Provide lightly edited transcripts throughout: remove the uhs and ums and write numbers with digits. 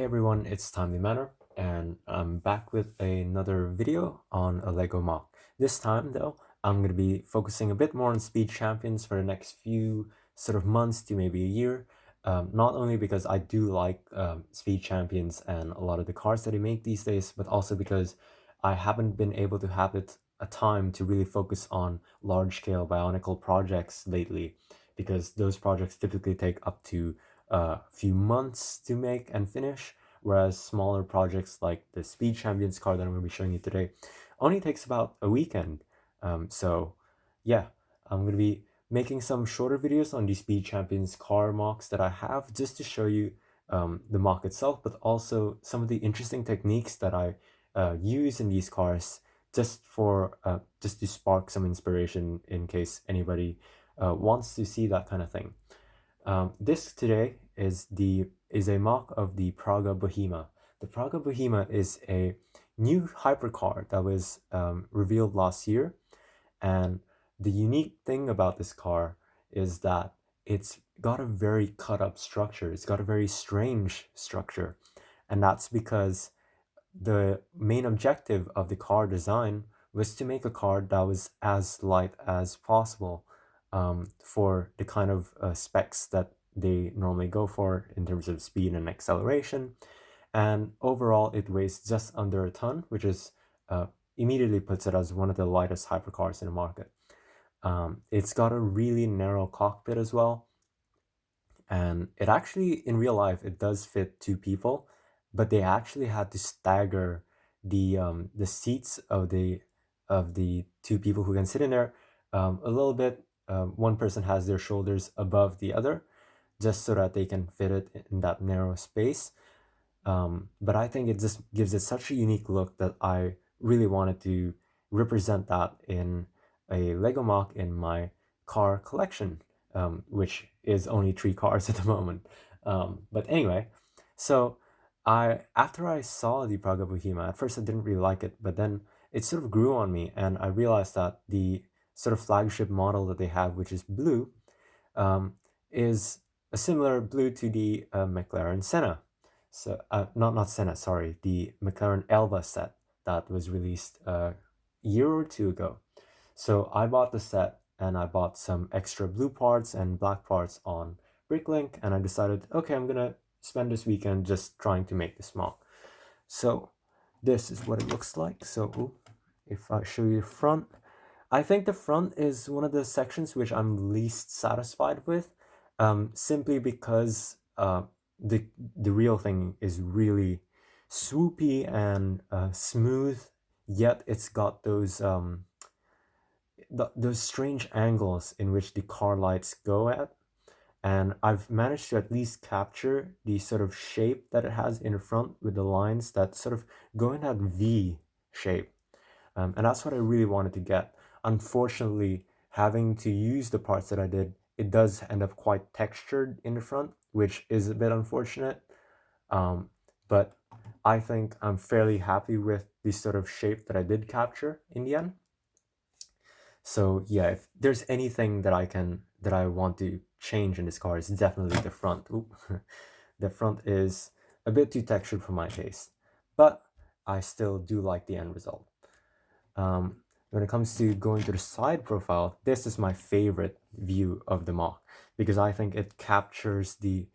Hey everyone, it's Timely Manner, and I'm back with another video on a Lego MOC. This time, though, I'm going to be focusing a bit more on Speed Champions for the next few sort of months to maybe a year. Not only because I do like Speed Champions and a lot of the cars that they make these days, but also because I haven't been able to have a time to really focus on large-scale Bionicle projects lately, because those projects typically take up to a few months to make and finish, whereas smaller projects like the Speed Champions car that I'm going to be showing you today only takes about a weekend. So yeah, I'm going to be making some shorter videos on the Speed Champions car mocks that I have, just to show you the mock itself, but also some of the interesting techniques that I use in these cars, just to spark some inspiration in case anybody wants to see that kind of thing. This today is a mock of the Praga Bohema. The Praga Bohema is a new hypercar that was revealed last year, and the unique thing about this car is that it's got a very cut up structure. It's got a very strange structure, and that's because the main objective of the car design was to make a car that was as light as possible, for the kind of specs that they normally go for in terms of speed and acceleration. And overall, it weighs just under a ton, which is immediately puts it as one of the lightest hypercars in the market. It's got a really narrow cockpit as well, and it actually, in real life, it does fit two people, but they actually had to stagger the seats of the two people who can sit in there a little bit. One person has their shoulders above the other, just so that they can fit it in that narrow space. But I think it just gives it such a unique look that I really wanted to represent that in a Lego mock in my car collection, which is only 3 cars at the moment. But anyway, so after I saw the Praga Bohema, at first I didn't really like it, but then it sort of grew on me, and I realized that the sort of flagship model that they have, which is blue, is a similar blue to the McLaren Senna. So not Senna, sorry, the McLaren Elva set that was released a year or two ago. So I bought the set, and I bought some extra blue parts and black parts on Bricklink, and I decided, okay, I'm gonna spend this weekend just trying to make this mock. So this is what it looks like. So if I show you the front, I think the front is one of the sections which I'm least satisfied with, simply because the real thing is really swoopy and smooth, yet it's got those strange angles in which the car lights go at, and I've managed to at least capture the sort of shape that it has in front with the lines that sort of go in that V shape. And that's what I really wanted to get. Unfortunately, having to use the parts that I did, it does end up quite textured in the front, which is a bit unfortunate. But I think I'm fairly happy with the sort of shape that I did capture in the end. So yeah, if there's anything that I want to change in this car, it's definitely the front. Oop. The front is a bit too textured for my taste, but I still do like the end result. When it comes to going to the side profile, this is my favorite view of the mock, because I think it captures the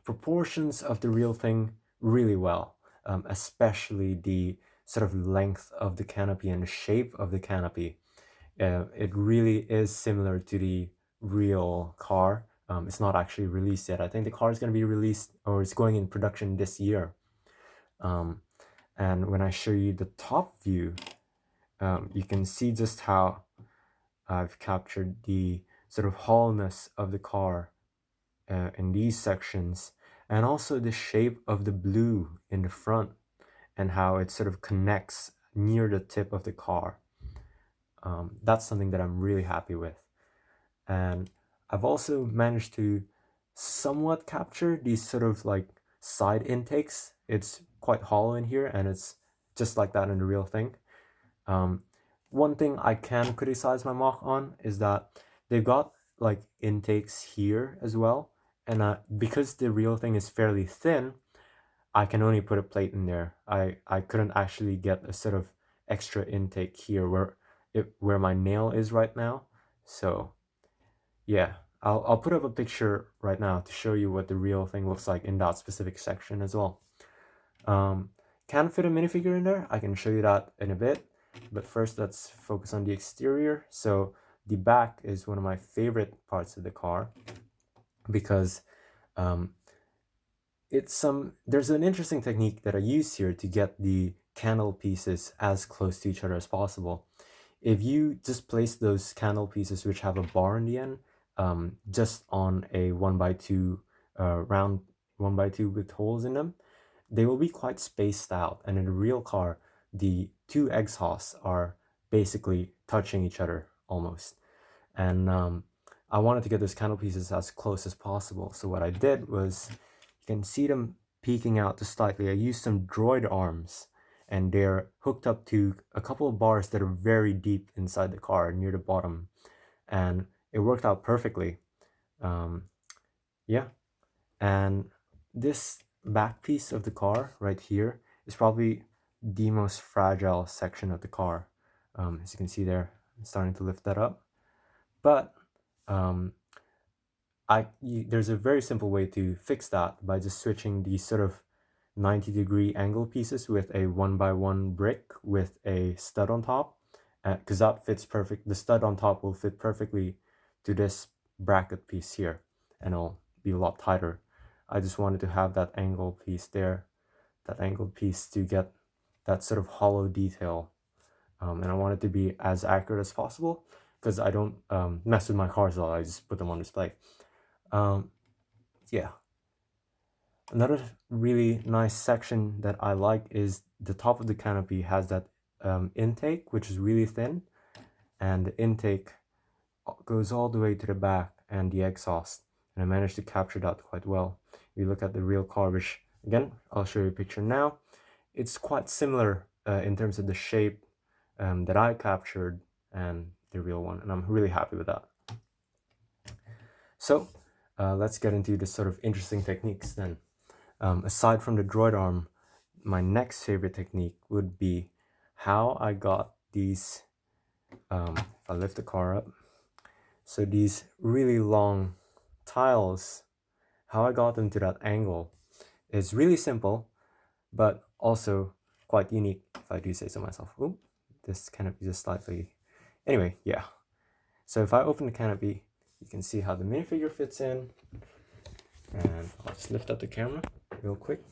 proportions of the real thing really well, especially the sort of length of the canopy and the shape of the canopy. It really is similar to the real car. It's not actually released yet. I think the car is going to be released, or it's going in production this year. And when I show you the top view, you can see just how I've captured the sort of hollowness of the car in these sections, and also the shape of the blue in the front, and how it sort of connects near the tip of the car. That's something that I'm really happy with. And I've also managed to somewhat capture these sort of like side intakes. It's quite hollow in here, and it's just like that in the real thing. One thing I can criticize my mock on is that they've got like intakes here as well, and because the real thing is fairly thin, I can only put a plate in there. I couldn't actually get a sort of extra intake here where my nail is right now. So yeah, I'll put up a picture right now to show you what the real thing looks like in that specific section as well. Can fit a minifigure in there. I can show you that in a bit, but first let's focus on the exterior. So the back is one of my favorite parts of the car because there's an interesting technique that I use here to get the candle pieces as close to each other as possible. If you just place those candle pieces which have a bar in the end, just on a 1x2 round 1x2 with holes in them, they will be quite spaced out. And in a real car, the two exhausts are basically touching each other almost. And I wanted to get those candle pieces as close as possible. So what I did was, you can see them peeking out just slightly. I used some droid arms, and they're hooked up to a couple of bars that are very deep inside the car near the bottom, and it worked out perfectly. Yeah, and this back piece of the car right here is probably the most fragile section of the car. As you can see there, I'm starting to lift that up, but there's a very simple way to fix that by just switching these sort of 90-degree angle pieces with a 1x1 brick with a stud on top, because that fits perfect. The stud on top will fit perfectly to this bracket piece here, and it'll be a lot tighter. I just wanted to have that angle piece there, that angled piece, to get that sort of hollow detail, and I want it to be as accurate as possible because I don't mess with my cars a lot. I just put them on display. Yeah. Another really nice section that I like is the top of the canopy has that intake, which is really thin, and the intake goes all the way to the back and the exhaust, and I managed to capture that quite well. If you look at the real car, which again, I'll show you a picture now, it's quite similar in terms of the shape that I captured and the real one, and I'm really happy with that. So let's get into the sort of interesting techniques then. Aside from the droid arm, my next favorite technique would be how I got these, if I lift the car up, so these really long tiles, how I got them to that angle is really simple, but also quite unique, if I do say so myself. Ooh, this canopy just slightly, anyway, yeah. So if I open the canopy, you can see how the minifigure fits in, and I'll just lift up the camera real quick.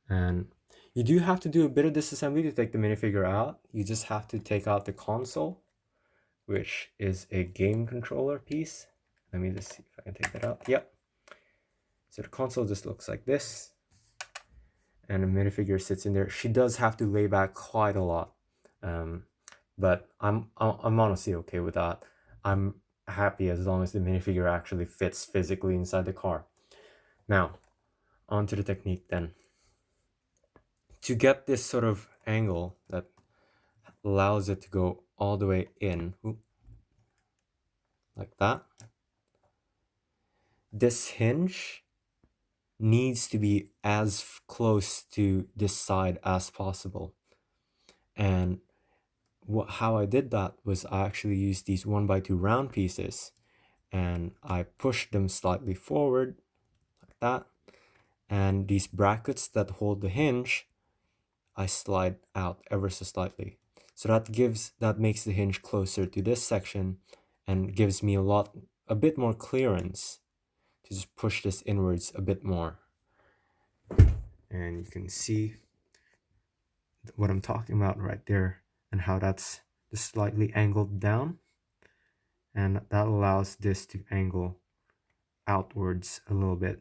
And you do have to do a bit of disassembly to take the minifigure out. You just have to take out the console, which is a game controller piece. Let me just see if I can take that out. Yep. So the console just looks like this, and the minifigure sits in there. She does have to lay back quite a lot, but I'm honestly okay with that. I'm happy as long as the minifigure actually fits physically inside the car. Now, onto the technique then. To get this sort of angle that allows it to go all the way in, like that, this hinge needs to be as close to this side as possible. And how I did that was I actually used these 1x2 round pieces, and I pushed them slightly forward like that, and these brackets that hold the hinge I slide out ever so slightly. So that makes the hinge closer to this section and gives me a bit more clearance to just push this inwards a bit more. And you can see what I'm talking about right there, and how that's just slightly angled down, and that allows this to angle outwards a little bit.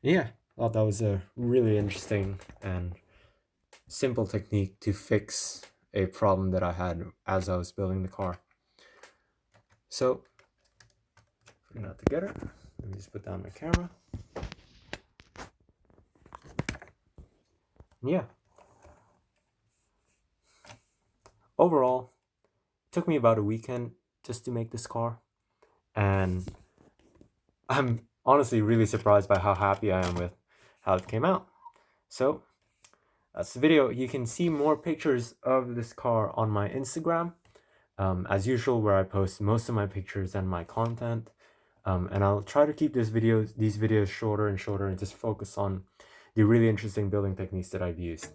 Yeah, I thought that was a really interesting and simple technique to fix a problem that I had as I was building the car. So, putting that together, let me just put down my camera. Yeah. Overall, it took me about a weekend just to make this car, and I'm honestly really surprised by how happy I am with how it came out. So that's the video. You can see more pictures of this car on my Instagram, as usual, where I post most of my pictures and my content. And I'll try to keep these videos shorter and shorter and just focus on the really interesting building techniques that I've used.